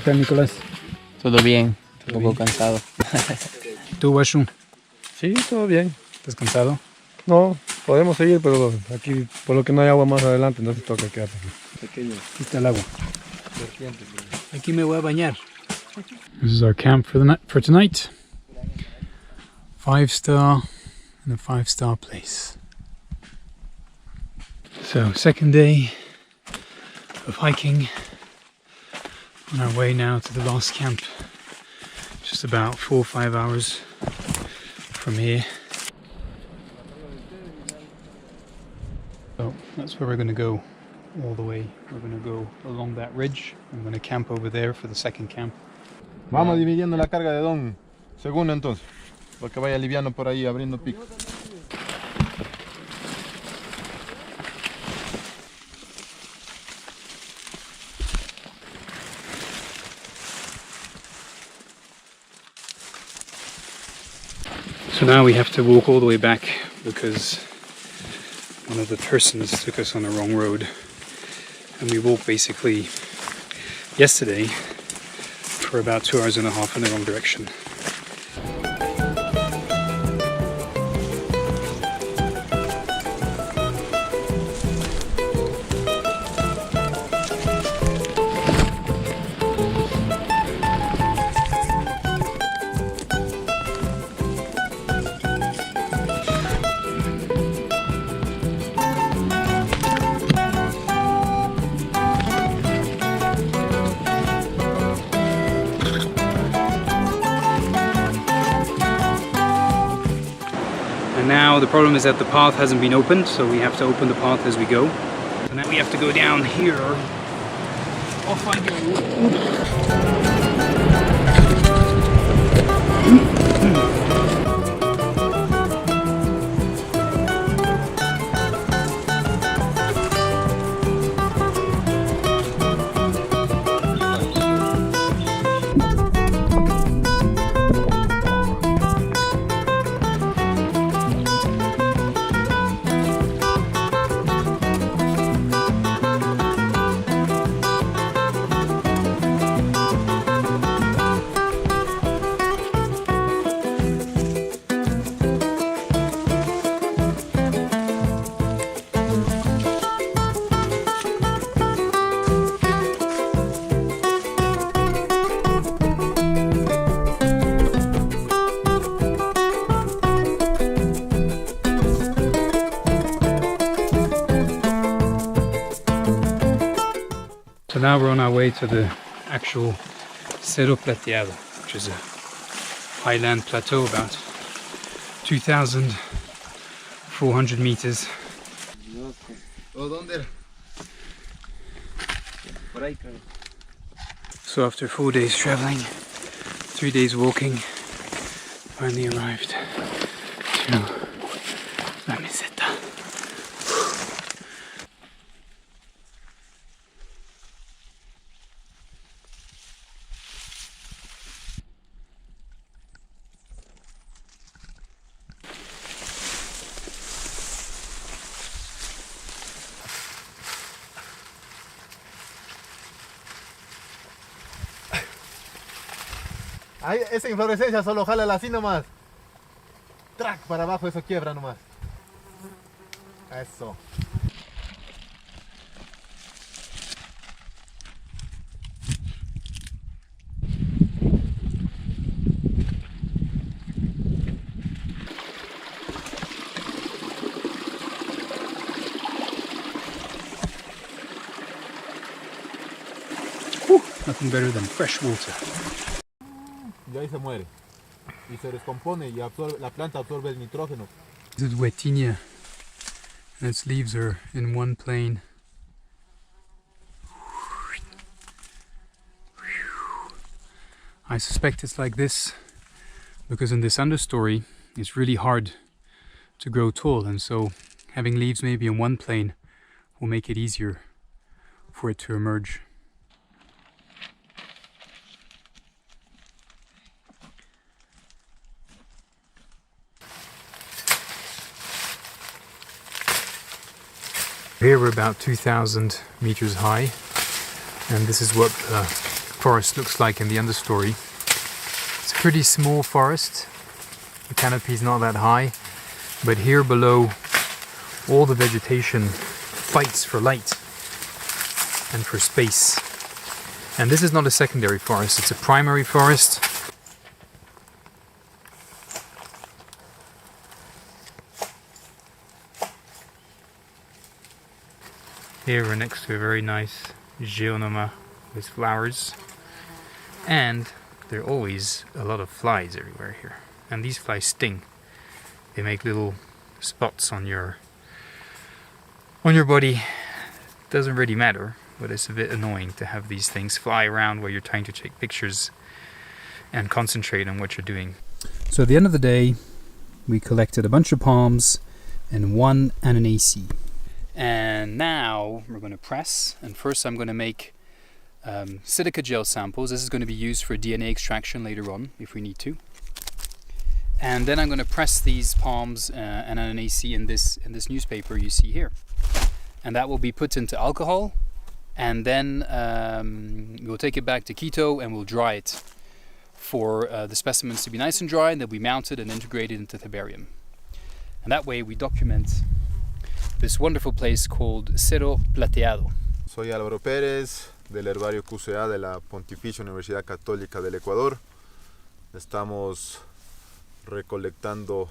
tal, Nicolás? Todo bien, un ¿Todo poco bien? cansado. ¿Tú, Washu? Sí, todo bien. ¿Estás cansado? No, podemos seguir, pero aquí, por lo que no hay agua más adelante, no se toca quedarse aquí. Aquí está el agua. Aquí me voy a bañar. This is our camp for tonight. 5-star and a 5-star place. So, second day of hiking. On our way now to the last camp. Just about 4 or 5 hours from here. So that's where we're going to go all the way. We're going to go along that ridge. I'm going to camp over there for the second camp. Vamos dividiendo la carga de Don segundo entonces, para que vaya liviano por ahí abriendo pico. So now we have to walk all the way back because one of the persons took us on the wrong road, and we walked basically yesterday for about 2 hours and a half in the wrong direction. And now the problem is that the path hasn't been opened, so we have to open the path as we go. So now we have to go down here. Off I go. So now we're on our way to the actual Cerro Plateado, which is a highland plateau about 2,400 meters. So after 4 days traveling, 3 days walking, finally arrived to La Meseta. Ahí, esa inflorescencia solo jálala así nomás. Track para abajo, eso quiebra nomás. Eso. Nothing better than fresh water. Y ahí se muere. Y se descompone y absorbe, la planta absorbe el nitrógeno. This is Wetinia, and its leaves are in one plane. I suspect it's like this because in this understory it's really hard to grow tall, and so having leaves maybe in one plane will make it easier for it to emerge. Here we're about 2,000 meters high, and this is what the forest looks like in the understory. It's a pretty small forest. The canopy is not that high, but here below, all the vegetation fights for light and for space. And this is not a secondary forest, it's a primary forest. Here we're next to a very nice geonoma with flowers, and there are always a lot of flies everywhere here, and these flies sting. They make little spots on your body. Doesn't really matter, but it's a bit annoying to have these things fly around while you're trying to take pictures and concentrate on what you're doing. So at the end of the day, we collected a bunch of palms and one Annonaceae. And now we're going to press, and first I'm going to make silica gel samples. This is going to be used for DNA extraction later on if we need to. And then I'm going to press these palms and Annonaceae in this newspaper you see here. And that will be put into alcohol, and then we'll take it back to Quito and we'll dry it for the specimens to be nice and dry, and they'll be mounted and integrated into the herbarium. And that way we document this wonderful place called Cerro Plateado. Soy Álvaro Pérez del Herbario QCA de la Pontificia Universidad Católica del Ecuador. Estamos recolectando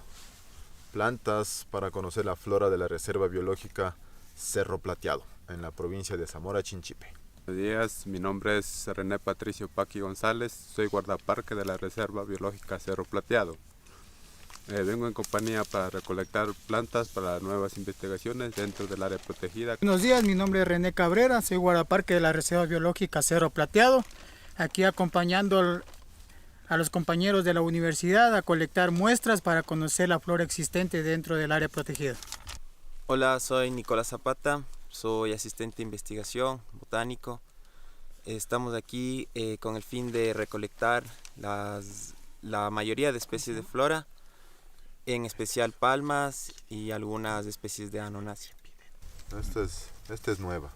plantas para conocer la flora de la Reserva Biológica Cerro Plateado en la provincia de Zamora Chinchipe. Buenos días, mi nombre es René Patricio Paqui González, soy guardaparque de la Reserva Biológica Cerro Plateado. Vengo en compañía para recolectar plantas para nuevas investigaciones dentro del área protegida. Buenos días, mi nombre es René Cabrera, soy guardaparque de la Reserva Biológica Cerro Plateado, aquí acompañando a los compañeros de la universidad a colectar muestras para conocer la flora existente dentro del área protegida. Hola, soy Nicolás Zapata, soy asistente de investigación, botánico. Estamos aquí con el fin de recolectar la mayoría de especies de flora, en especial palmas y algunas especies de Annonacias. Esta es nueva.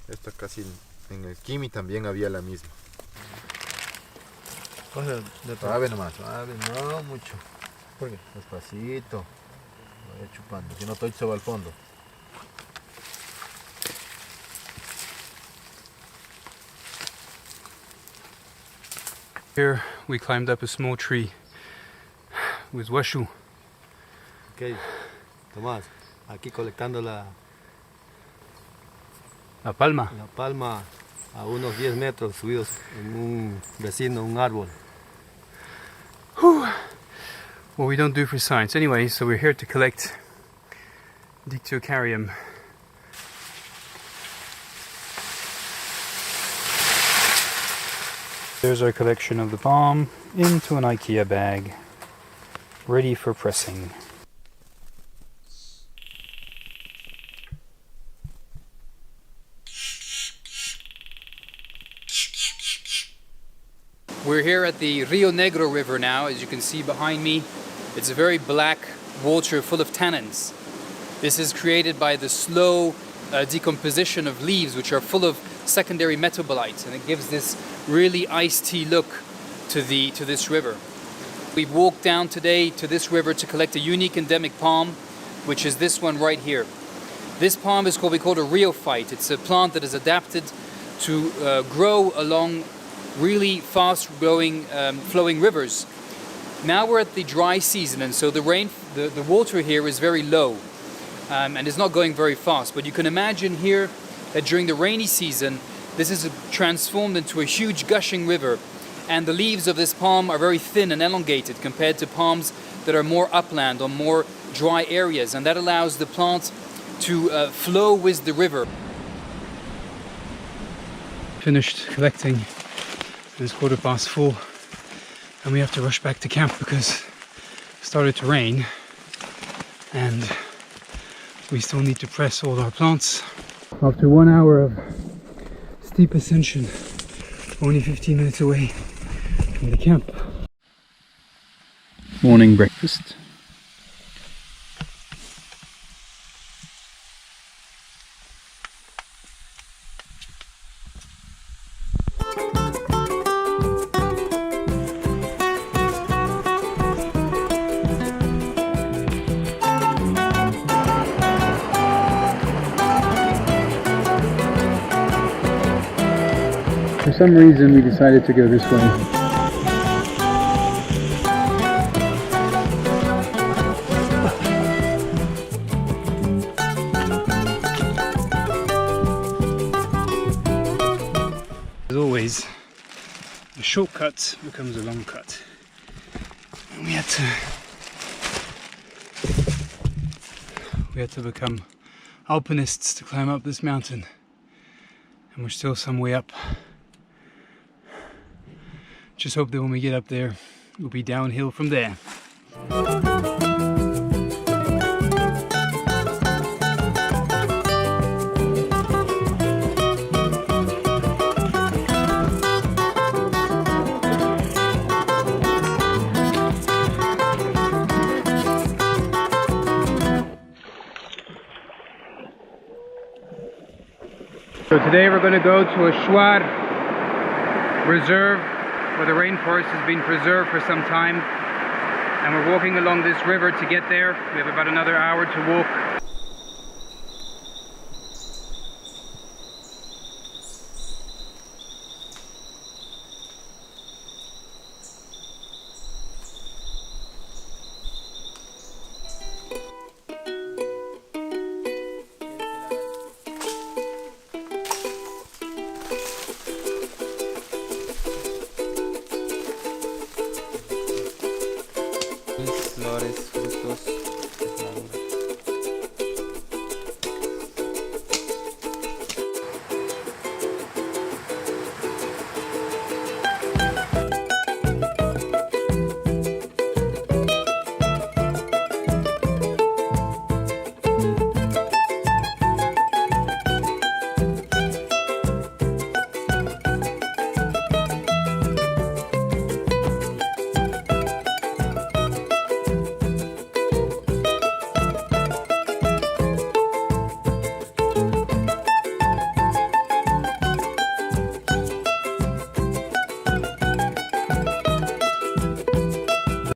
Esta casi en el Kimi también había la misma. Suave nomás, suave, no mucho. ¿Por qué? Despacito. Vaya chupando, si no todo se va al fondo. Here we climbed up a small tree with Washu. Ok, Tomás, aquí colectando la palma. palma a unos 10 metros subidos en un vecino, un árbol. What we don't do for science. Anyway, so we're here to collect Dictyocarium. There's our collection of the palm into an IKEA bag, ready for pressing. We're here at the Rio Negro River now, as you can see behind me. It's a very black water full of tannins. This is created by the slow decomposition of leaves, which are full of secondary metabolites, and it gives this really iced tea look to this river. We've walked down today to this river to collect a unique endemic palm, which is this one right here. This palm is what we call a rheophyte. It's a plant that is adapted to grow along really fast growing flowing rivers. Now we're at the dry season, and so the water here is very low and it's not going very fast, but you can imagine here that during the rainy season this is transformed into a huge gushing river, and the leaves of this palm are very thin and elongated compared to palms that are more upland on more dry areas, and that allows the plant to flow with the river. Finished collecting. It's 4:15 and we have to rush back to camp because it started to rain and we still need to press all our plants. After 1 hour of steep ascension, only 15 minutes away from the camp. Morning breakfast. some reason we decided to go this way. As always, a shortcut becomes a long cut. And we had to become alpinists to climb up this mountain. And we're still some way up. Just hope that when we get up there, we'll be downhill from there. So today we're going to go to a Shuar reserve where the rainforest has been preserved for some time, and we're walking along this river to get there. We have about another hour to walk. Flores, frutos.